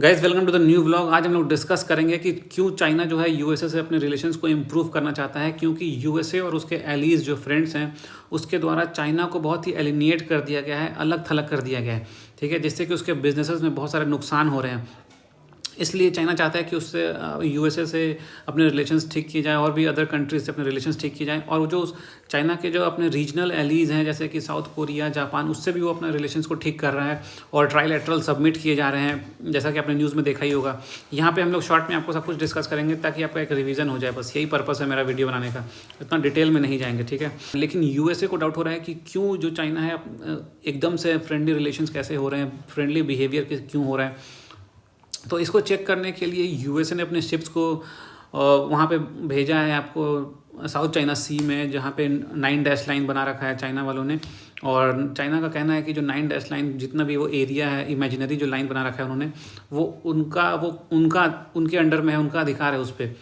Guys welcome to the new vlog. आज हम लोग डिस्कस करेंगे कि क्यों चाइना जो है यूएसए से अपने रिलेशंस को इम्प्रूव करना चाहता है, क्योंकि यूएसए और उसके एलीज जो फ्रेंड्स हैं उसके द्वारा चाइना को बहुत ही एलिनिएट कर दिया गया है, अलग थलग कर दिया गया है, ठीक है, जिससे कि उसके बिजनेसेस में बहुत सारे नुकसान हो रहे हैं। इसलिए चाइना चाहता है कि उससे यूएसए से अपने रिलेशंस ठीक किए जाए और भी अदर कंट्रीज से अपने रिलेशंस ठीक किए जाएँ, और जो चाइना के जो अपने रीजनल एलीज हैं जैसे कि साउथ कोरिया, जापान, उससे भी वो अपने रिलेशंस को ठीक कर रहा है और ट्राइलेटरल सबमिट किए जा रहे हैं, जैसा कि आपने न्यूज़ में देखा ही होगा। यहाँ पे हम लोग शॉर्ट में आपको सब कुछ डिस्कस करेंगे ताकि आपका एक रिवीजन हो जाए, बस यही पर्पस है मेरा वीडियो बनाने का। इतना डिटेल में नहीं जाएंगे, ठीक है। लेकिन यूएसए को डाउट हो रहा है कि क्यों जो चाइना है एकदम से फ्रेंडली रिलेशंस कैसे हो रहे हैं, फ्रेंडली बिहेवियर क्यों हो रहा है। तो इसको चेक करने के लिए यूएसए ने अपने शिप्स को वहाँ पे भेजा है आपको साउथ चाइना सी में, जहाँ पे 9 डैश लाइन बना रखा है चाइना वालों ने। और चाइना का कहना है कि जो 9 डैश लाइन जितना भी वो एरिया है, इमेजिनरी जो लाइन बना रखा है उन्होंने, वो उनके अंडर में है, उनका अधिकार है उस पर।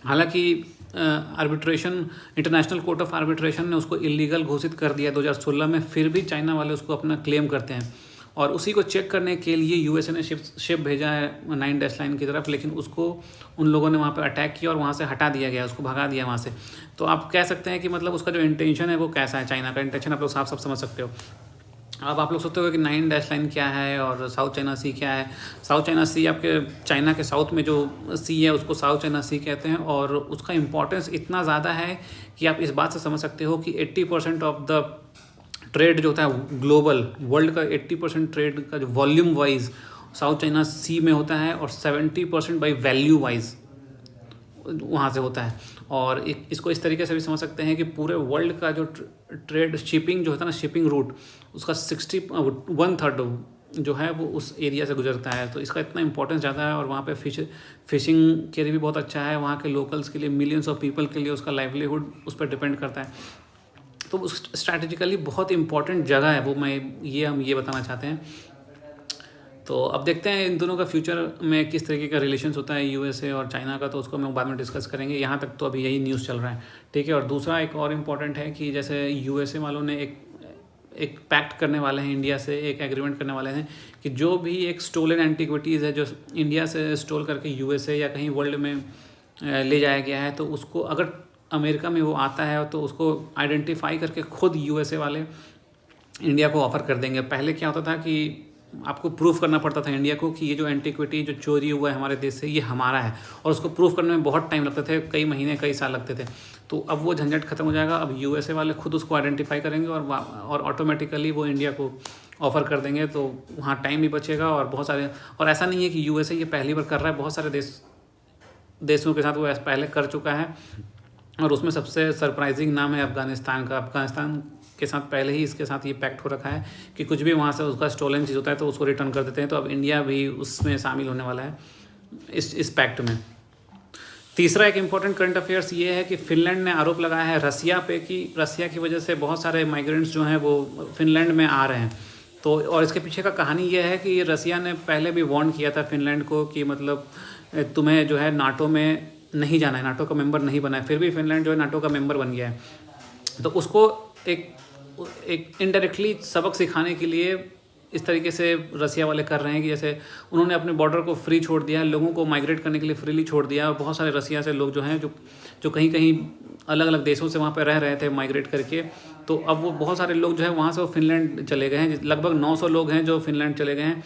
हालांकि arbitration, international court of arbitration ने उसको इलीगल घोषित कर दिया 2016 में, फिर भी चाइना वाले उसको अपना क्लेम करते हैं। और उसी को चेक करने के लिए यूएसए ने शिप भेजा है 9 डैश लाइन की तरफ, लेकिन उसको उन लोगों ने वहाँ पर अटैक किया और वहाँ से हटा दिया गया, उसको भगा दिया वहाँ से। तो आप कह सकते हैं कि मतलब उसका जो इंटेंशन है वो कैसा है, चाइना का इंटेंशन आप लोग साफ साफ समझ सकते हो। अब आप लोग सोचते हो कि 9 डैश लाइन क्या है और साउथ चाइना सी क्या है। साउथ चाइना सी आपके चाइना के साउथ में जो सी है उसको साउथ चाइना सी कहते हैं, और उसका इम्पोर्टेंस इतना ज़्यादा है कि आप इस बात से समझ सकते हो कि 80% ऑफ द ट्रेड जो होता है ग्लोबल वर्ल्ड का, 80% ट्रेड का जो वॉल्यूम वाइज साउथ चाइना सी में होता है, और 70% बाई वैल्यू वाइज वहाँ से होता है। और इसको इस तरीके से भी समझ सकते हैं कि पूरे वर्ल्ड का जो ट्रेड शिपिंग जो होता है ना, शिपिंग रूट, उसका 1/3 जो है वो उस एरिया से गुजरता है। तो इसका इतना इंपॉर्टेंस ज़्यादा है, और वहाँ पे फिशिंग के लिए भी बहुत अच्छा है, वहाँ के लोकल्स के लिए, मिलियंस ऑफ पीपल के लिए उसका लाइवलीहुड उस पर डिपेंड करता है। तो उस स्ट्रैटेजिकली बहुत इंपॉर्टेंट जगह है वो, हम ये बताना चाहते हैं। तो अब देखते हैं इन दोनों का फ्यूचर में किस तरीके का रिलेशंस होता है यूएसए और चाइना का, तो उसको हम बाद में डिस्कस करेंगे। यहाँ तक तो अभी यही न्यूज़ चल रहा है, ठीक है। और दूसरा एक और इम्पॉर्टेंट है कि जैसे यूएसए वालों ने एक पैक्ट करने वाले हैं इंडिया से, एक एग्रीमेंट करने वाले हैं कि जो भी एक स्टोलन एंटीक्विटीज़ है जो इंडिया से स्टोल करके यूएसए या कहीं वर्ल्ड में ले जाया गया है, तो उसको अगर अमेरिका में वो आता है तो उसको आइडेंटिफाई करके खुद यूएसए वाले इंडिया को ऑफ़र कर देंगे। पहले क्या होता था कि आपको प्रूफ करना पड़ता था इंडिया को कि ये जो एंटीक्विटी जो चोरी हुआ है हमारे देश से, ये हमारा है, और उसको प्रूफ करने में बहुत टाइम लगते थे, कई महीने कई साल लगते थे। तो अब वो झंझट खत्म हो जाएगा। अब यूएसए वाले खुद उसको आइडेंटिफाई करेंगे और ऑटोमेटिकली वो इंडिया को ऑफ़र कर देंगे, तो वहाँ टाइम भी बचेगा। और बहुत सारे, और ऐसा नहीं है कि यूएसए ये पहली बार कर रहा है, बहुत सारे देशों के साथ वो पहले कर चुका है। और उसमें सबसे सरप्राइजिंग नाम है अफ़गानिस्तान का। अफ़गानिस्तान के साथ पहले ही इसके साथ ये पैक्ट हो रखा है कि कुछ भी वहाँ से उसका स्टोलन चीज़ होता है तो उसको रिटर्न कर देते हैं। तो अब इंडिया भी उसमें शामिल होने वाला है इस पैक्ट में। तीसरा एक इम्पॉर्टेंट करंट अफेयर्स ये है कि फिनलैंड ने आरोप लगाया है रसिया पे कि रसिया की वजह से बहुत सारे माइग्रेंट्स जो हैं वो फिनलैंड में आ रहे हैं। तो और इसके पीछे का कहानी ये है कि रसिया ने पहले भी वार्न किया था फिनलैंड को कि मतलब तुम्हें जो है नाटो में नहीं जाना है, नाटो का मेंबर नहीं बना है, फिर भी फिनलैंड जो है नाटो का मेंबर बन गया है। तो उसको एक इनडायरेक्टली सबक सिखाने के लिए इस तरीके से रसिया वाले कर रहे हैं कि जैसे उन्होंने अपने बॉर्डर को फ्री छोड़ दिया है, लोगों को माइग्रेट करने के लिए फ्रीली छोड़ दिया, और बहुत सारे रसिया से लोग जो हैं जो कहीं कहीं अलग अलग देशों से वहाँ पर रह रहे थे माइग्रेट करके, तो अब वो बहुत सारे लोग जो है वहाँ से वो फिनलैंड चले गए हैं। लगभग 900 लोग हैं जो फिनलैंड चले गए हैं।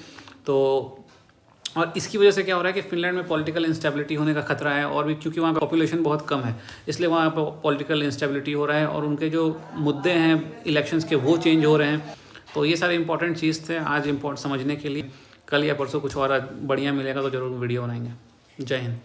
तो और इसकी वजह से क्या हो रहा है कि फिनलैंड में पॉलिटिकल इंस्टेबिलिटी होने का खतरा है, और भी क्योंकि वहाँ का पॉपुलेशन बहुत कम है, इसलिए वहाँ पर पॉलिटिकल इंस्टेबिलिटी हो रहा है, और उनके जो मुद्दे हैं इलेक्शंस के वो चेंज हो रहे हैं। तो ये सारे इंपॉर्टेंट चीज़ थे आज समझने के लिए। कल या परसों कुछ और बढ़िया मिलेगा तो ज़रूर वीडियो बनाएंगे। जय हिंद।